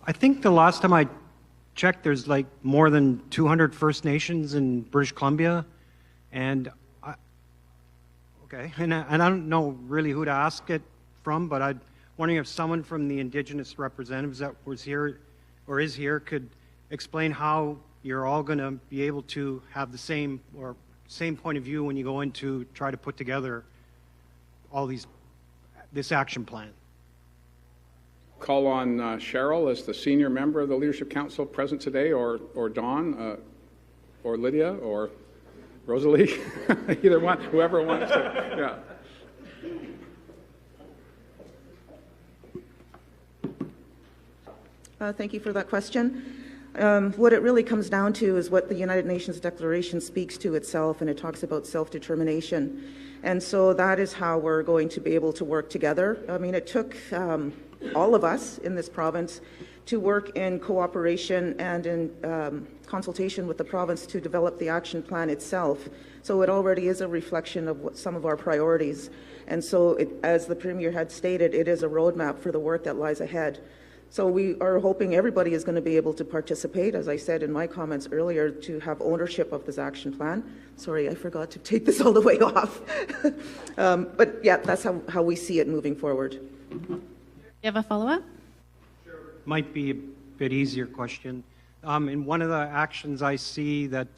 I think the last time I checked, there's like more than 200 First Nations in British Columbia, and I don't know really who to ask it from, but I'm wondering if someone from the Indigenous representatives that was here or is here could explain how you're all going to be able to have the same point of view when you go in to try to put together all this action plan. Call on Cheryl as the senior member of the Leadership Council present today, or Dawn, or Lydia, or Rosalie, either one, whoever wants to. Yeah. Thank you for that question. What it really comes down to is what the United Nations Declaration speaks to itself, and it talks about self-determination. And so that is how we're going to be able to work together. I mean, it took all of us in this province to work in cooperation and in consultation with the province to develop the action plan itself. So it already is a reflection of some of our priorities. And so, as the Premier had stated, it is a roadmap for the work that lies ahead. So we are hoping everybody is going to be able to participate, as I said in my comments earlier, to have ownership of this action plan. Sorry, I forgot to take this all the way off. But yeah, that's how we see it moving forward. You have a follow-up? Sure. Might be a bit easier question. In one of the actions I see that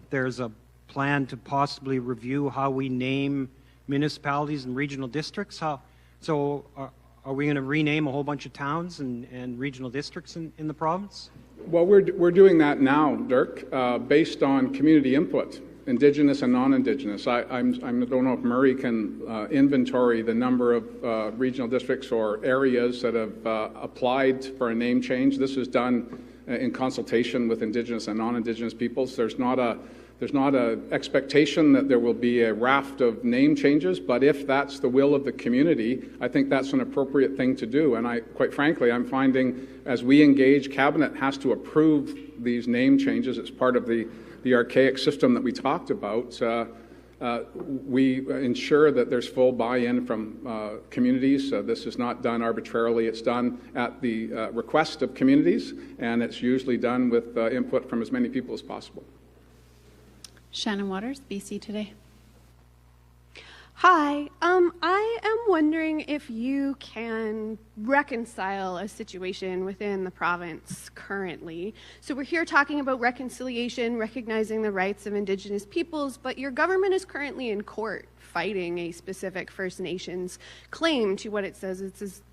there's a plan to possibly review how we name municipalities and regional districts. Are we going to rename a whole bunch of towns and regional districts in the province? Well, we're doing that now, Dirk, based on community input, Indigenous and non-Indigenous. I don't know if Murray can inventory the number of regional districts or areas that have applied for a name change. This is done in consultation with Indigenous and non-Indigenous peoples. There's not an expectation that there will be a raft of name changes, but if that's the will of the community, I think that's an appropriate thing to do. And quite frankly, I'm finding as we engage, Cabinet has to approve these name changes. It's part of the archaic system that we talked about. We ensure that there's full buy-in from communities. This is not done arbitrarily. It's done at the request of communities, and it's usually done with input from as many people as possible. Shannon Waters, BC Today. Hi, I am wondering if you can reconcile a situation within the province currently. So we're here talking about reconciliation, recognizing the rights of Indigenous peoples, but your government is currently in court fighting a specific First Nations claim to what it says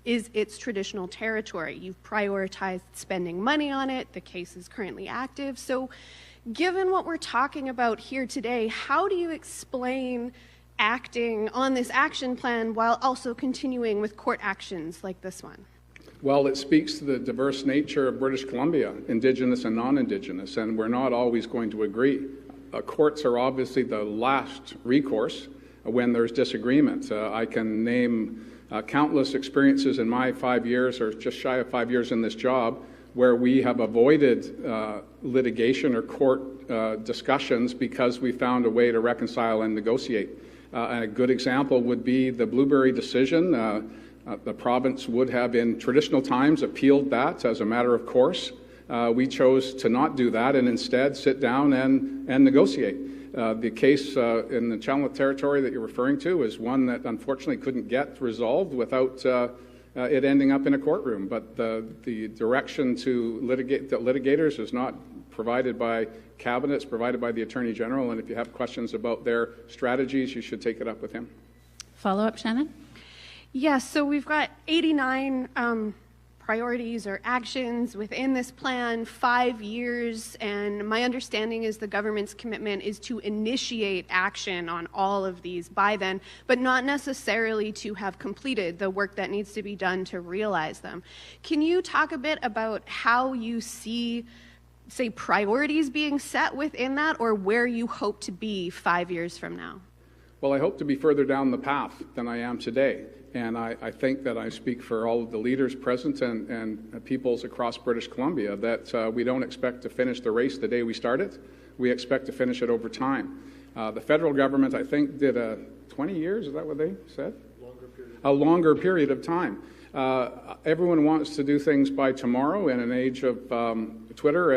is its traditional territory. You've prioritized spending money on it. The case is currently active. So given what we're talking about here today, how do you explain acting on this action plan while also continuing with court actions like this one? Well, it speaks to the diverse nature of British Columbia, Indigenous and non-Indigenous, and we're not always going to agree. Courts are obviously the last recourse when there's disagreement. I can name countless experiences in my 5 years, or just shy of 5 years in this job, where we have avoided litigation or court discussions because we found a way to reconcile and negotiate. And a good example would be the Blueberry decision. The province would have in traditional times appealed that as a matter of course. We chose to not do that and instead sit down and negotiate. The case in the Chalmette territory that you're referring to is one that unfortunately couldn't get resolved without it ending up in a courtroom. But the direction to litigate the litigators is not provided by Cabinet, it's provided by the Attorney General, and if you have questions about their strategies, you should take it up with him. Follow-up, Shannon? Yes, so we've got 89 priorities or actions within this plan, 5 years, and my understanding is the government's commitment is to initiate action on all of these by then, but not necessarily to have completed the work that needs to be done to realize them. Can you talk a bit about how you see, say, priorities being set within that, or where you hope to be 5 years from now? Well, I hope to be further down the path than I am today. And I think that I speak for all of the leaders present and peoples across British Columbia that we don't expect to finish the race the day we start it. We expect to finish it over time. The federal government, I think, did 20 years, is that what they said? A longer period of time. Everyone wants to do things by tomorrow in an age of Twitter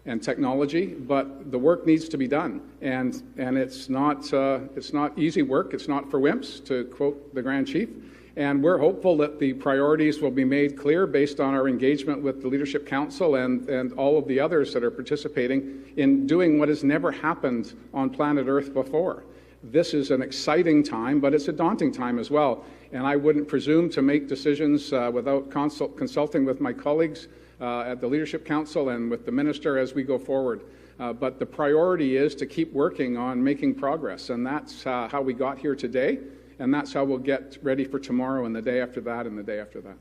and technology, but the work needs to be done, and it's not easy work. It's not for wimps, to quote the Grand Chief. And we're hopeful that the priorities will be made clear based on our engagement with the Leadership Council and all of the others that are participating in doing what has never happened on planet Earth before. This is an exciting time, but it's a daunting time as well. And I wouldn't presume to make decisions without consulting with my colleagues at the Leadership Council and with the Minister as we go forward. But the priority is to keep working on making progress, and that's how we got here today. And that's how we'll get ready for tomorrow and the day after that and the day after that.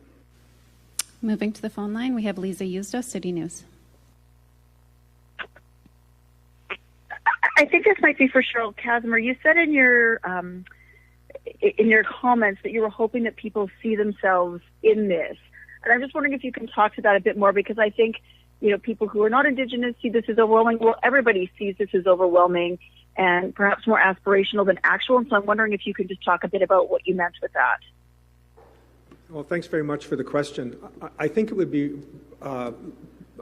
Moving to the phone line, we have Lisa Eusdo, City News. I think this might be for Cheryl Kazimir. You said in your comments that you were hoping that people see themselves in this. And I'm just wondering if you can talk to that a bit more, because I think, people who are not Indigenous see this as overwhelming. Well, everybody sees this as overwhelming and perhaps more aspirational than actual. And so I'm wondering if you could just talk a bit about what you meant with that. Well, thanks very much for the question. I think it would be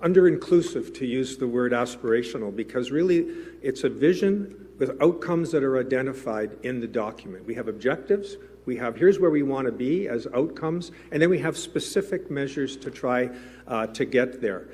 under-inclusive to use the word aspirational, because really it's a vision with outcomes that are identified in the document. We have objectives, we have here's where we want to be as outcomes, and then we have specific measures to try to get there.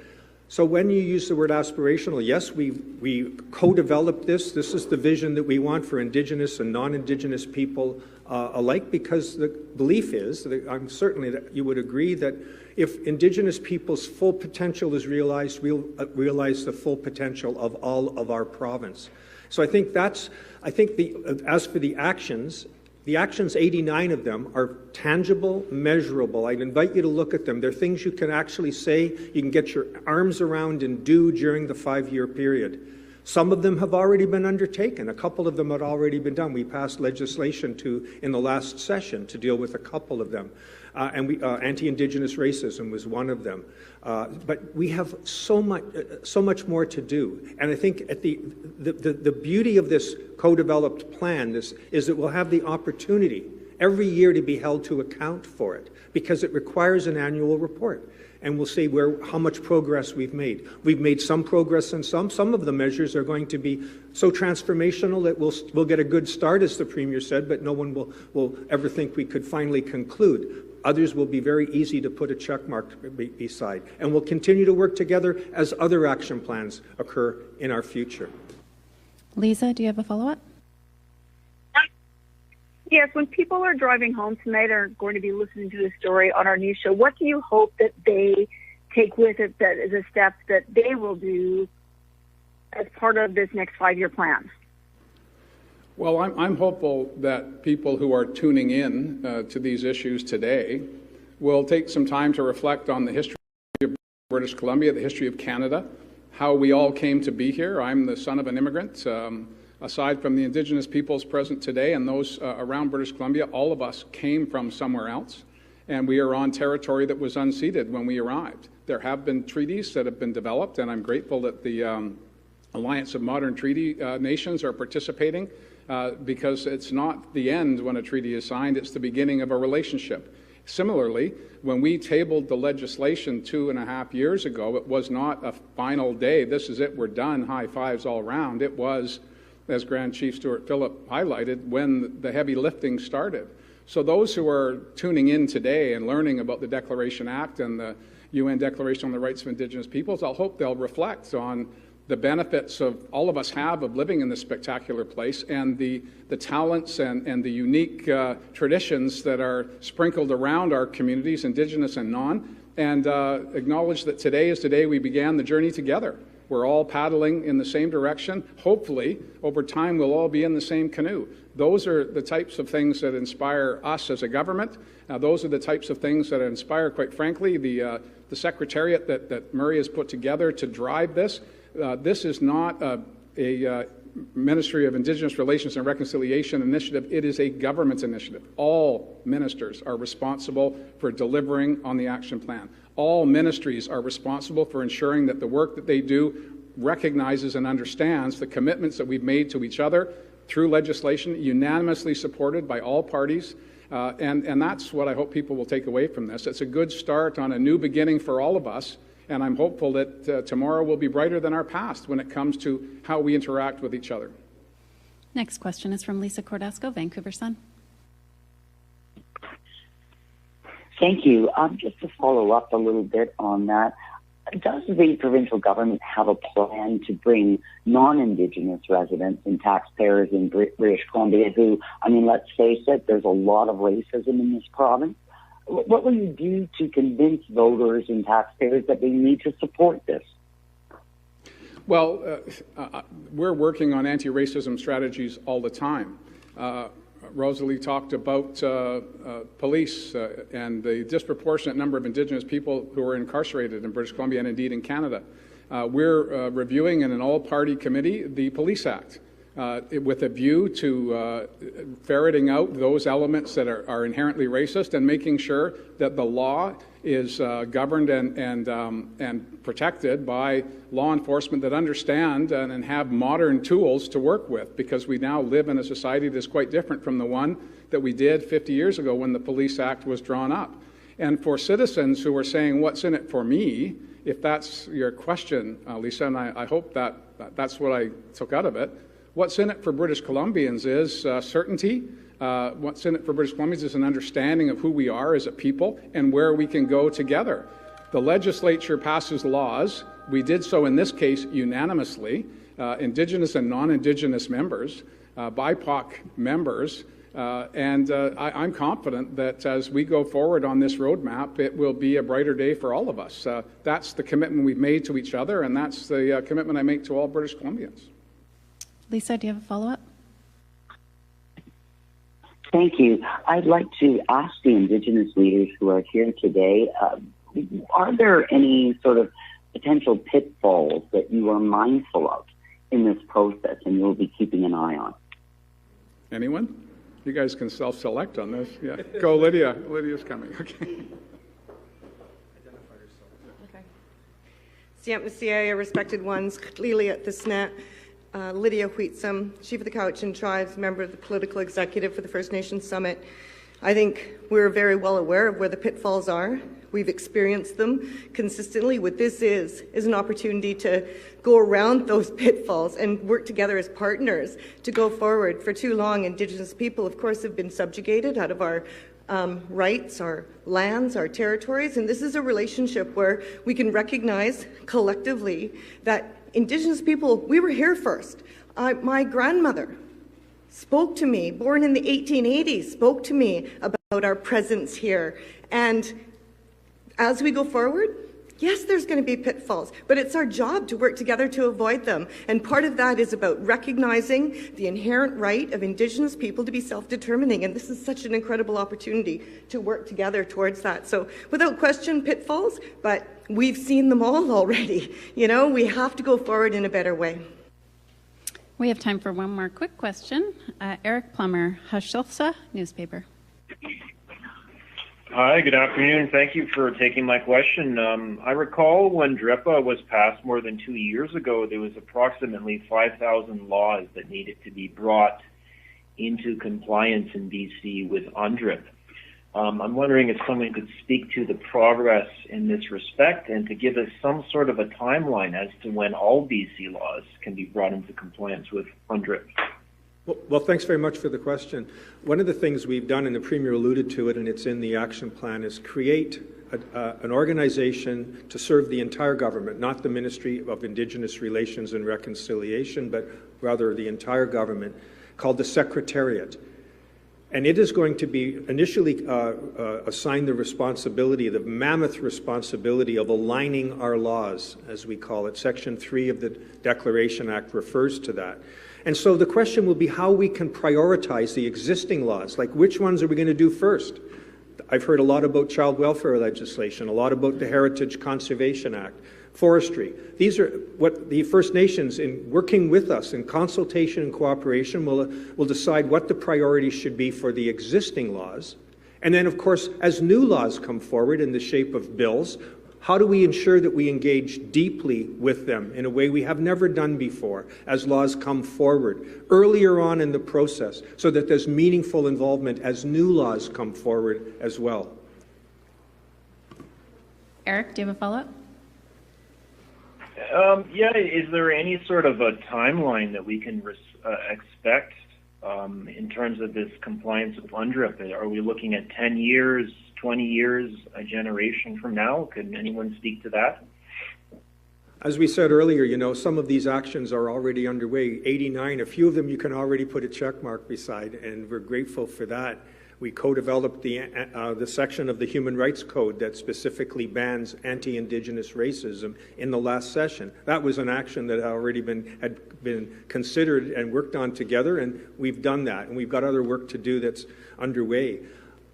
So when you use the word aspirational, yes, we co-developed this. This is the vision that we want for Indigenous and non-Indigenous people alike, because the belief is, that I'm certainly that you would agree, that if Indigenous people's full potential is realized, we'll realize the full potential of all of our province. So I think as for the actions, 89 of them are tangible, measurable. I'd invite you to look at them. They're things you can actually say, you can get your arms around and do during the 5-year period. Some of them have already been undertaken. A couple of them had already been done. We passed legislation in the last session to deal with a couple of them. Anti-Indigenous racism was one of them. But we have so much more to do. And I think the beauty of this co-developed plan is that we'll have the opportunity every year to be held to account for it, because it requires an annual report. And we'll see how much progress we've made. We've made some progress in some. Some of the measures are going to be so transformational that we'll get a good start, as the Premier said, but no one will ever think we could finally conclude. Others will be very easy to put a check mark beside. And we'll continue to work together as other action plans occur in our future. Lisa, do you have a follow-up? Yes, when people are driving home tonight or going to be listening to this story on our news show, what do you hope that they take with it that is a step that they will do as part of this next 5-year plan? Well, I'm hopeful that people who are tuning in to these issues today will take some time to reflect on the history of British Columbia, the history of Canada, how we all came to be here. I'm the son of an immigrant. Aside from the Indigenous peoples present today and those around British Columbia, all of us came from somewhere else, and we are on territory that was unceded when we arrived. There have been treaties that have been developed, and I'm grateful that the Alliance of Modern Treaty Nations are participating, because it's not the end when a treaty is signed, it's the beginning of a relationship. Similarly, when we tabled the legislation 2.5 years ago, it was not a final day, this is it, we're done, high fives all around. It was, as Grand Chief Stuart Phillip highlighted, when the heavy lifting started. So those who are tuning in today and learning about the Declaration Act and the UN Declaration on the Rights of Indigenous Peoples, I'll hope they'll reflect on the benefits of all of us have of living in this spectacular place, and the talents and the unique traditions that are sprinkled around our communities, Indigenous and non, and acknowledge that today is the day we began the journey together. We're all paddling in the same direction. Hopefully, over time, we'll all be in the same canoe. Those are the types of things that inspire us as a government. Those are the types of things that inspire, quite frankly, the secretariat that Murray has put together to drive this. This is not a Ministry of Indigenous Relations and Reconciliation initiative. It is a government initiative. All ministers are responsible for delivering on the action plan. All ministries are responsible for ensuring that the work that they do recognizes and understands the commitments that we've made to each other through legislation unanimously supported by all parties, And that's what I hope people will take away from this. It's a good start on a new beginning for all of us, and I'm hopeful that tomorrow will be brighter than our past when it comes to how we interact with each other. Next question is from Lisa Cordasco, Vancouver Sun. Thank you. Just to follow up a little bit on that, does the provincial government have a plan to bring non-Indigenous residents and taxpayers in British Columbia who, I mean, let's face it, there's a lot of racism in this province? What will you do to convince voters and taxpayers that they need to support this? Well, we're working on anti-racism strategies all the time. Rosalie talked about police and the disproportionate number of Indigenous people who are incarcerated in British Columbia and indeed in Canada. We're reviewing in an all-party committee the Police Act with a view to ferreting out those elements that are inherently racist and making sure that the law is governed and protected by law enforcement that understand and have modern tools to work with, because we now live in a society that's quite different from the one that we did 50 years ago when the Police Act was drawn up. And for citizens who are saying, what's in it for me, if that's your question, Lisa, and I hope that's what I took out of it, what's in it for British Columbians is certainty. What's in it for British Columbians is an understanding of who we are as a people and where we can go together. The legislature passes laws. We did so in this case unanimously. Indigenous and non-Indigenous members, BIPOC members, and I'm confident that as we go forward on this roadmap, it will be a brighter day for all of us. That's the commitment we've made to each other, and that's the commitment I make to all British Columbians. Lisa, do you have a follow-up? Thank you. I'd like to ask the Indigenous leaders who are here today, are there any sort of potential pitfalls that you are mindful of in this process and you'll be keeping an eye on? Anyone? You guys can self-select on this. Yeah. Go, Lydia. Lydia's coming. Okay. Siamtmasiaya, respected ones, clearly at the SNET. Lydia Wheatsum, Chief of the Cowichan Tribes, member of the Political Executive for the First Nations Summit. I think we're very well aware of where the pitfalls are. We've experienced them consistently. What this is an opportunity to go around those pitfalls and work together as partners to go forward. For too long, Indigenous people, of course, have been subjugated out of our rights, our lands, our territories, and this is a relationship where we can recognize collectively that Indigenous people, we were here first. My grandmother spoke to me, born in the 1880s, spoke to me about our presence here. And as we go forward, yes, there's going to be pitfalls, but it's our job to work together to avoid them. And part of that is about recognizing the inherent right of Indigenous people to be self-determining. And this is such an incredible opportunity to work together towards that. So without question, pitfalls, but we've seen them all already. You know, we have to go forward in a better way. We have time for one more quick question. Eric Plummer, Hashilsa newspaper. Hi, good afternoon. Thank you for taking my question. I recall when DRIPA was passed more than 2 years ago, there was approximately 5,000 laws that needed to be brought into compliance in BC with UNDRIP. I'm wondering if someone could speak to the progress in this respect and to give us some sort of a timeline as to when all BC laws can be brought into compliance with UNDRIP. Well, thanks very much for the question. One of the things we've done, and the Premier alluded to it, and it's in the action plan, is create an organization to serve the entire government, not the Ministry of Indigenous Relations and Reconciliation, but rather the entire government, called the Secretariat. And it is going to be initially assigned the responsibility, the mammoth responsibility of aligning our laws, as we call it. Section 3 of the Declaration Act refers to that. And so the question will be how we can prioritize the existing laws, like which ones are we going to do first? I've heard a lot about child welfare legislation, a lot about the Heritage Conservation Act, forestry. These are what the First Nations, in working with us in consultation and cooperation, will decide what the priorities should be for the existing laws. And then, of course, as new laws come forward in the shape of bills, How do we ensure that we engage deeply with them in a way we have never done before as laws come forward earlier on in the process so that there's meaningful involvement as new laws come forward as well? Eric, do you have a follow-up? Yeah, is there any sort of a timeline that we can expect in terms of this compliance with UNDRIP? Are we looking at 10 years, 20 years, a generation from now? Can anyone speak to that? As we said earlier, you know, some of these actions are already underway. 89, a few of them you can already put a check mark beside, and we're grateful for that. We co-developed the section of the Human Rights Code that specifically bans anti-Indigenous racism in the last session. That was an action that had been considered and worked on together, and we've done that. And we've got other work to do that's underway.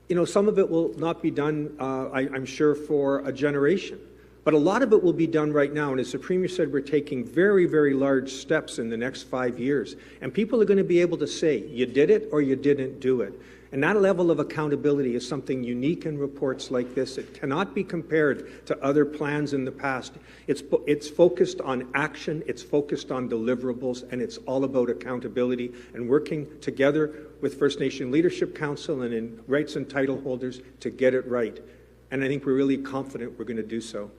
You know, some of it will not be done, I'm sure, for a generation. But a lot of it will be done right now. And as the Premier said, we're taking very, very large steps in the next 5 years. And people are going to be able to say, you did it or you didn't do it. And that level of accountability is something unique in reports like this. It cannot be compared to other plans in the past. It's focused on action, it's focused on deliverables, and it's all about accountability and working together with First Nation Leadership Council and in rights and title holders to get it right. And I think we're really confident we're going to do so.